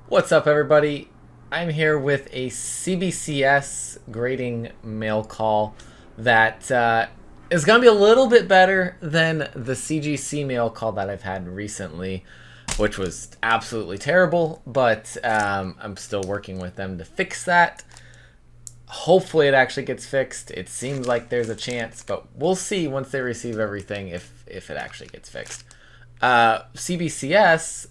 What's up, everybody? I'm here with a CBCS grading mail call that is going to be a little bit better than the CGC mail call that I've had recently, which was absolutely terrible, but I'm still working with them to fix that. Hopefully it actually gets fixed. It seems like there's a chance, but we'll see once they receive everything if it actually gets fixed. CBCS,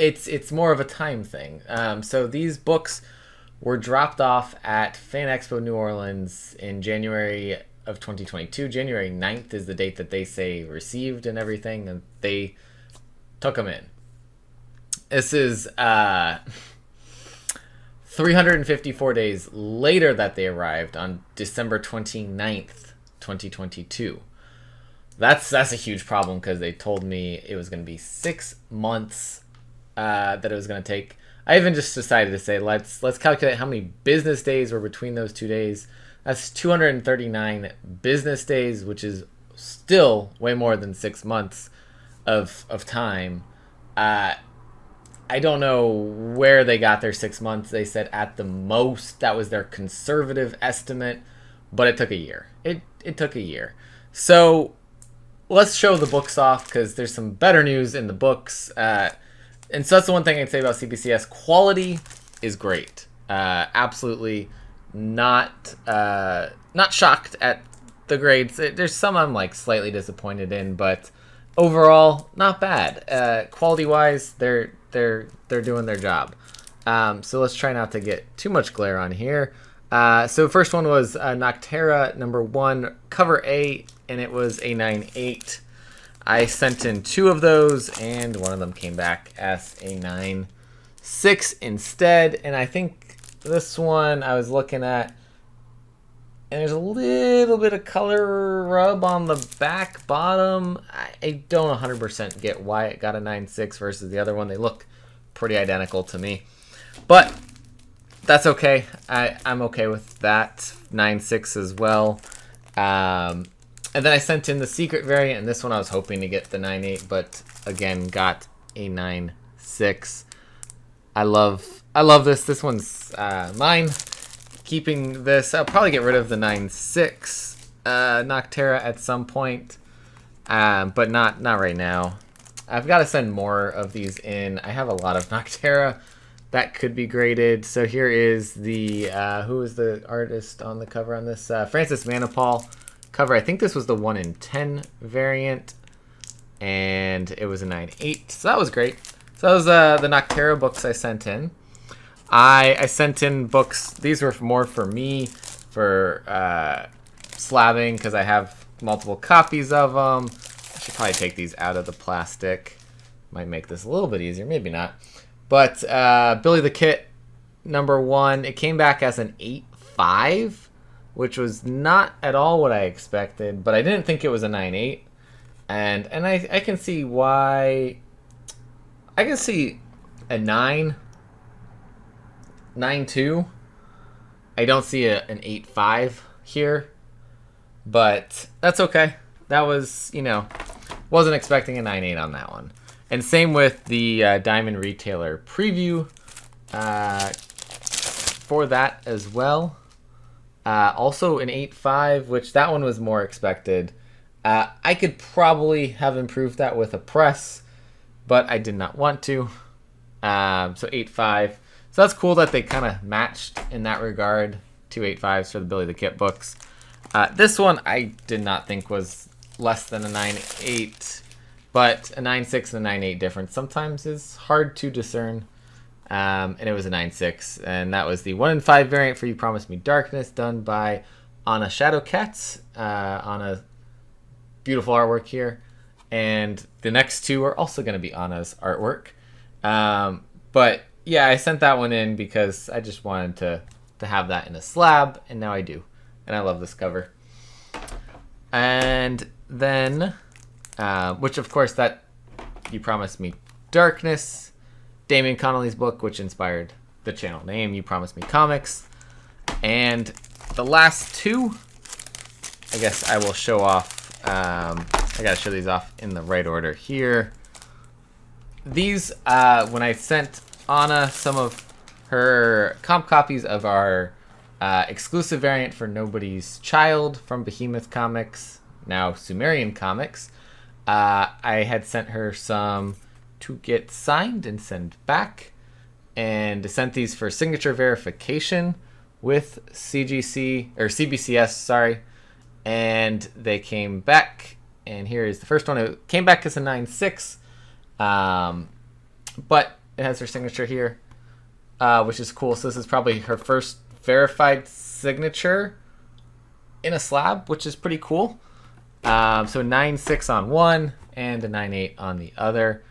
it's more of a time thing. So these books were dropped off at Fan Expo New Orleans in January of 2022. January 9th is the date that they say received and everything, and they took them in. This is 354 days later that they arrived on December 29th, 2022. That's a huge problem because they told me it was going to be 6 months that it was going to take. I even just decided to say let's calculate how many business days were between those 2 days. That's 239 business days, which is still way more than 6 months of time. I don't know where they got their 6 months. They said at the most that was their conservative estimate, but it took a year. It took a year. So let's show the books off because there's some better news in the books. And so that's the one thing I'd say about CBCS. Quality is great. Absolutely not shocked at the grades. There's some I'm like slightly disappointed in, but overall not bad. Quality wise, they're doing their job. So let's try not to get too much glare on here. So first one was Noctera #1, cover A, and it was a 9.8. I sent in 2 of those, and one of them came back as a 9.6 instead. And I think this one I was looking at, and there's a little bit of color rub on the back bottom. I don't 100% get why it got a 9.6 versus the other one. They look pretty identical to me, but that's okay. I'm okay with that 9.6 as well. And then I sent in the secret variant, and this one I was hoping to get the 9.8, but again got a 9.6. I love this. This one's mine. Keeping this. I'll probably get rid of the 9.6 Noctera at some point, but not right now. I've got to send more of these in. I have a lot of Noctera that could be graded. So here is the who is the artist on the cover on this? Francis Manipal cover. I think this was the 1 in 10 variant, and it was a 9.8. So that was great. So that was the Noctera books I sent in. I sent in books. These were more for me for slabbing because I have multiple copies of them. I should probably take these out of the plastic. Might make this a little bit easier, maybe not. But Billy the Kid #1, it came back as an 8.5, which was not at all what I expected, but I didn't think it was a 9.8. And I can see why. I can see a 9.2. I don't see an 8.5 here, but that's okay. That was, wasn't expecting a 9.8 on that one. And same with the Diamond Retailer preview for that as well. Also an 8.5, which that one was more expected. I could probably have improved that with a press, but I did not want to. So 8.5. So that's cool that they kind of matched in that regard. 2 8.5s for the Billy the Kid books. This one I did not think was less than a 9.8, but a 9.6 and a 9.8 difference sometimes is hard to discern. And it was a 9.6, and that was the 1 in 5 variant for You Promised Me Darkness, done by Anna Shadowcats. Anna, beautiful artwork here, and the next 2 are also going to be Anna's artwork. But yeah, I sent that one in because I just wanted to have that in a slab, and now I do, and I love this cover. And then, which of course that You Promised Me Darkness, Damien Connolly's book, which inspired the channel name, You Promised Me Comics. And the last 2, I guess I will show off. I gotta show these off in the right order here. these, when I sent Anna some of her comp copies of our exclusive variant for Nobody's Child from Behemoth Comics, now Sumerian Comics, I had sent her some to get signed and send back, and sent these for signature verification with CBCS, sorry, and they came back, and here is the first one. It came back as a 9.6, but it has her signature here, which is cool. So this is probably her first verified signature in a slab, which is pretty cool. So 9.6 on one and a 9.8 on the other.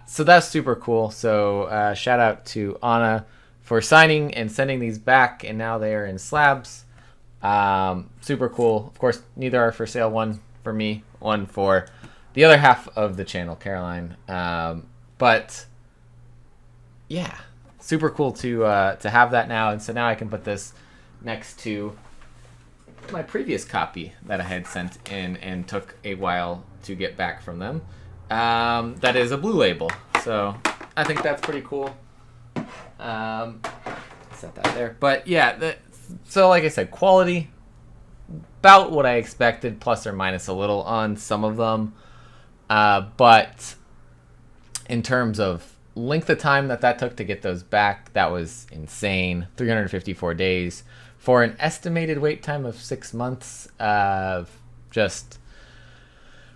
So that's super cool. So shout out to Anna for signing and sending these back, and now they are in slabs. Super cool. Of course, neither are for sale. One for me, one for the other half of the channel, Caroline. But yeah, super cool to have that now. And so now I can put this next to my previous copy that I had sent in and took a while to get back from them. That is a blue label. So I think that's pretty cool. Set that there. But yeah, so like I said, quality, about what I expected, plus or minus a little on some of them. But in terms of length of time that took to get those back, that was insane. 354 days for an estimated wait time of 6 months. Just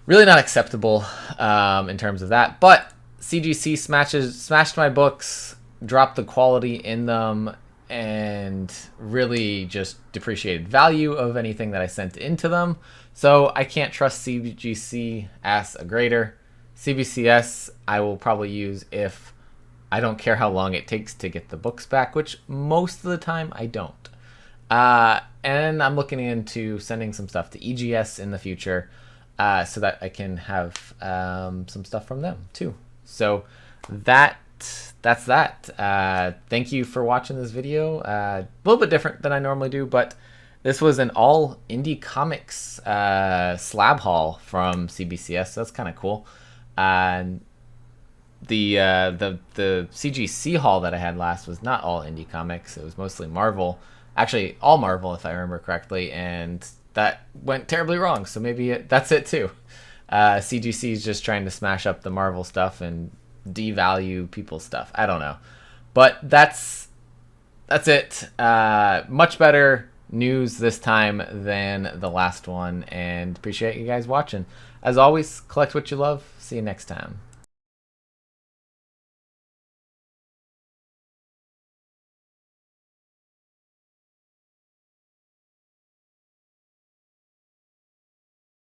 really not acceptable in terms of that. But CGC smashed my books, dropped the quality in them, and really just depreciated value of anything that I sent into them. So I can't trust CBGC as a grader. CBCS I will probably use if I don't care how long it takes to get the books back, which most of the time I don't. And I'm looking into sending some stuff to EGS in the future, so that I can have some stuff from them too. So that's that. Thank you for watching this video. A little bit different than I normally do, but this was an all indie comics slab haul from CBCS. So that's kind of cool. And the CGC haul that I had last was not all indie comics. It was mostly Marvel. Actually, all Marvel, if I remember correctly, and that went terribly wrong. So maybe that's it too. CGC is just trying to smash up the Marvel stuff and devalue people's stuff. I don't know, but that's it. Much better news this time than the last one, and appreciate you guys watching. As always, collect what you love. See you next time.